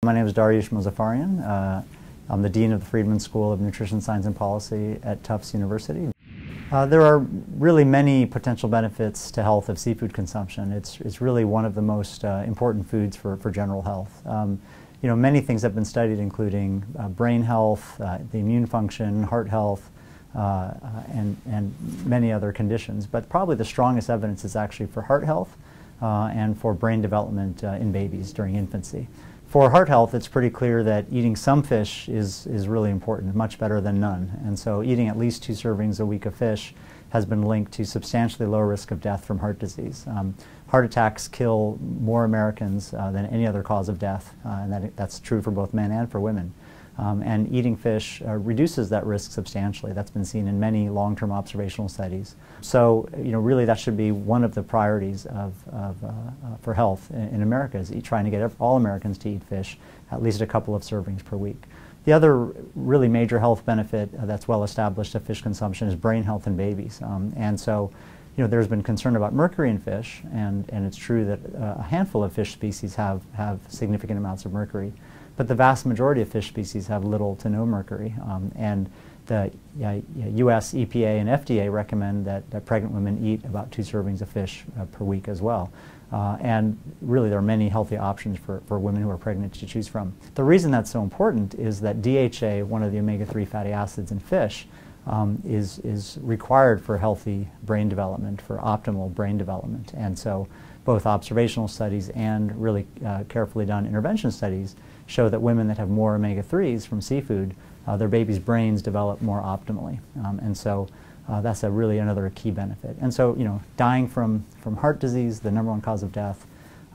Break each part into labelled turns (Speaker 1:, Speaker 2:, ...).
Speaker 1: My name is Dariush Mozaffarian. I'm the Dean of the Friedman School of Nutrition Science and Policy at Tufts University. There are really many potential benefits to health of seafood consumption. It's really one of the most important foods for general health. Many things have been studied, including brain health, the immune function, heart health, and many other conditions. But probably the strongest evidence is actually for heart health and for brain development in babies during infancy. For heart health, it's pretty clear that eating some fish is really important, much better than none. And so eating at least 2 servings a week of fish has been linked to substantially lower risk of death from heart disease. Heart attacks kill more Americans than any other cause of death, and that's true for both men and for women. And eating fish reduces that risk substantially. That's been seen in many long-term observational studies. So, really that should be one of the priorities for health in America, is trying to get all Americans to eat fish, at least a couple of servings per week. The other really major health benefit that's well established of fish consumption is brain health in babies. And so, there's been concern about mercury in fish, and it's true that a handful of fish species have significant amounts of mercury. But the vast majority of fish species have little to no mercury, and the U.S. EPA and FDA recommend that pregnant women eat about 2 servings of fish per week as well. And really there are many healthy options for women who are pregnant to choose from. The reason that's so important is that DHA, one of the omega-3 fatty acids in fish, is required for healthy brain development, for optimal brain development. And so both observational studies and really carefully done intervention studies show that women that have more omega-3s from seafood, their babies' brains develop more optimally. And so that's really another key benefit. And so, dying from heart disease, the #1 cause of death,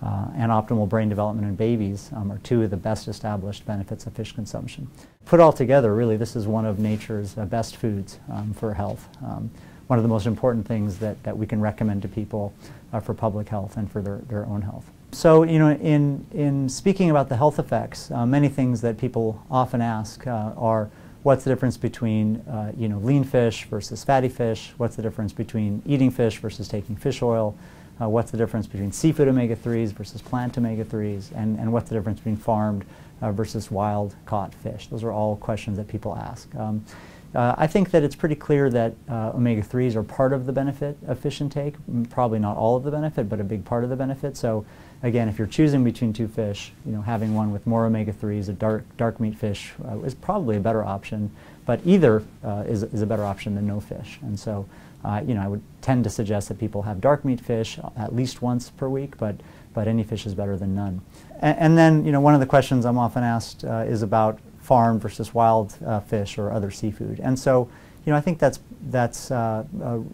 Speaker 1: and optimal brain development in babies are 2 of the best established benefits of fish consumption. Put all together, really, this is one of nature's best foods for health. One of the most important things that we can recommend to people for public health and for their own health. So, in speaking about the health effects, many things that people often ask are, what's the difference between lean fish versus fatty fish? What's the difference between eating fish versus taking fish oil? What's the difference between seafood omega-3s versus plant omega-3s? And what's the difference between farmed versus wild-caught fish? Those are all questions that people ask. I think that it's pretty clear that omega-3s are part of the benefit of fish intake. Probably not all of the benefit, but a big part of the benefit. So again, if you're choosing between 2 fish, having one with more omega-3s, a dark meat fish, is probably a better option. But either is a better option than no fish. And so, I would tend to suggest that people have dark meat fish at least once per week, but any fish is better than none. And then, one of the questions I'm often asked is about farmed versus wild fish or other seafood. And so, I think that's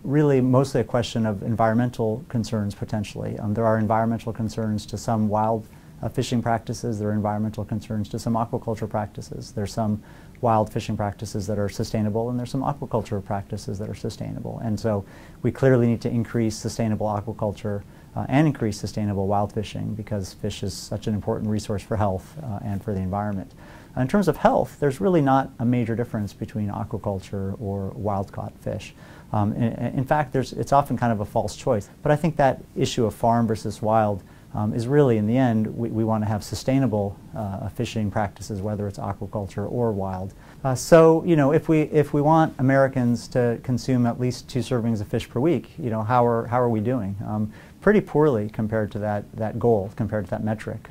Speaker 1: really mostly a question of environmental concerns potentially. There are environmental concerns to some wild fishing practices. There are environmental concerns to some aquaculture practices. There's some wild fishing practices that are sustainable, and there's some aquaculture practices that are sustainable. And so we clearly need to increase sustainable aquaculture and increase sustainable wild fishing, because fish is such an important resource for health and for the environment. In terms of health, there's really not a major difference between aquaculture or wild-caught fish. In fact, it's often kind of a false choice. But I think that issue of farm versus wild is really, in the end, we want to have sustainable fishing practices, whether it's aquaculture or wild. So, if we want Americans to consume at least 2 servings of fish per week, how are we doing? Pretty poorly compared to that goal, compared to that metric.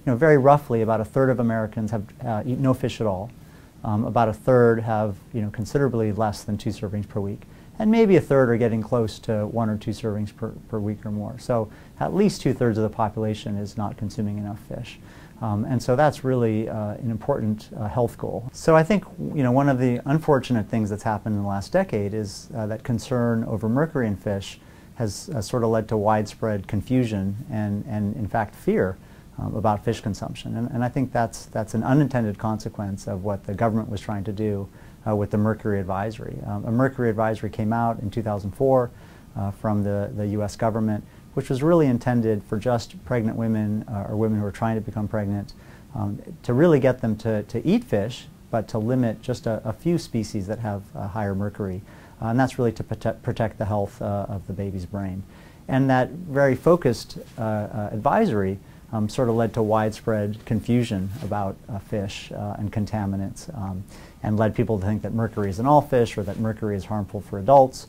Speaker 1: Very roughly, about 1/3 of Americans have eat no fish at all. About 1/3 have considerably less than 2 servings per week, and maybe 1/3 are getting close to 1 or 2 servings per week or more. So at least 2/3 of the population is not consuming enough fish. And so that's really an important health goal. So I think one of the unfortunate things that's happened in the last decade is that concern over mercury in fish has sort of led to widespread confusion and in fact fear about fish consumption. And I think that's an unintended consequence of what the government was trying to do with the Mercury advisory. A Mercury advisory came out in 2004 from the U.S. government, which was really intended for just pregnant women or women who are trying to become pregnant, to really get them to eat fish, but to limit just a few species that have higher mercury. And that's really to protect the health of the baby's brain. And that very focused advisory sort of led to widespread confusion about fish and contaminants, and led people to think that mercury is in all fish or that mercury is harmful for adults,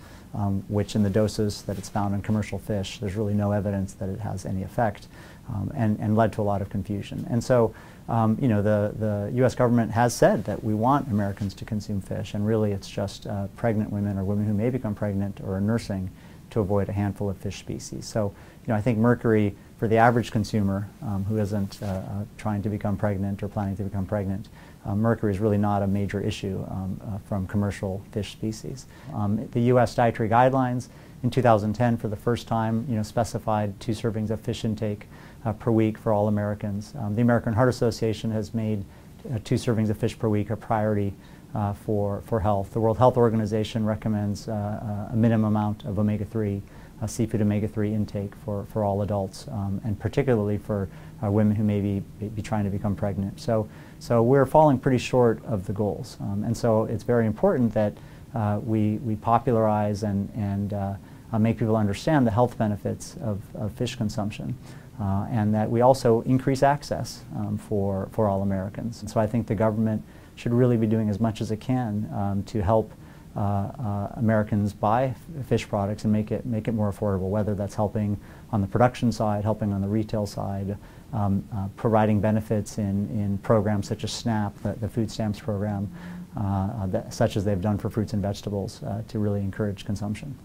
Speaker 1: which in the doses that it's found in commercial fish, there's really no evidence that it has any effect, and led to a lot of confusion. And so, you know, the U.S. government has said that we want Americans to consume fish, and really it's just pregnant women or women who may become pregnant or are nursing to avoid a handful of fish species. So, you know, I think mercury for the average consumer who isn't trying to become pregnant or planning to become pregnant, mercury is really not a major issue from commercial fish species. The U.S. Dietary Guidelines in 2010 for the first time, you know, specified 2 servings of fish intake per week for all Americans. The American Heart Association has made 2 servings of fish per week a priority for health. The World Health Organization recommends a minimum amount of omega-3, seafood omega-3 intake for all adults, and particularly for women who may be trying to become pregnant. So we're falling pretty short of the goals, and so it's very important that we popularize and make people understand the health benefits of fish consumption, and that we also increase access for all Americans. And so I think the government should really be doing as much as it can to help Americans buy fish products and make it more affordable, whether that's helping on the production side, helping on the retail side, providing benefits in programs such as SNAP, the food stamps program, such as they've done for fruits and vegetables, to really encourage consumption.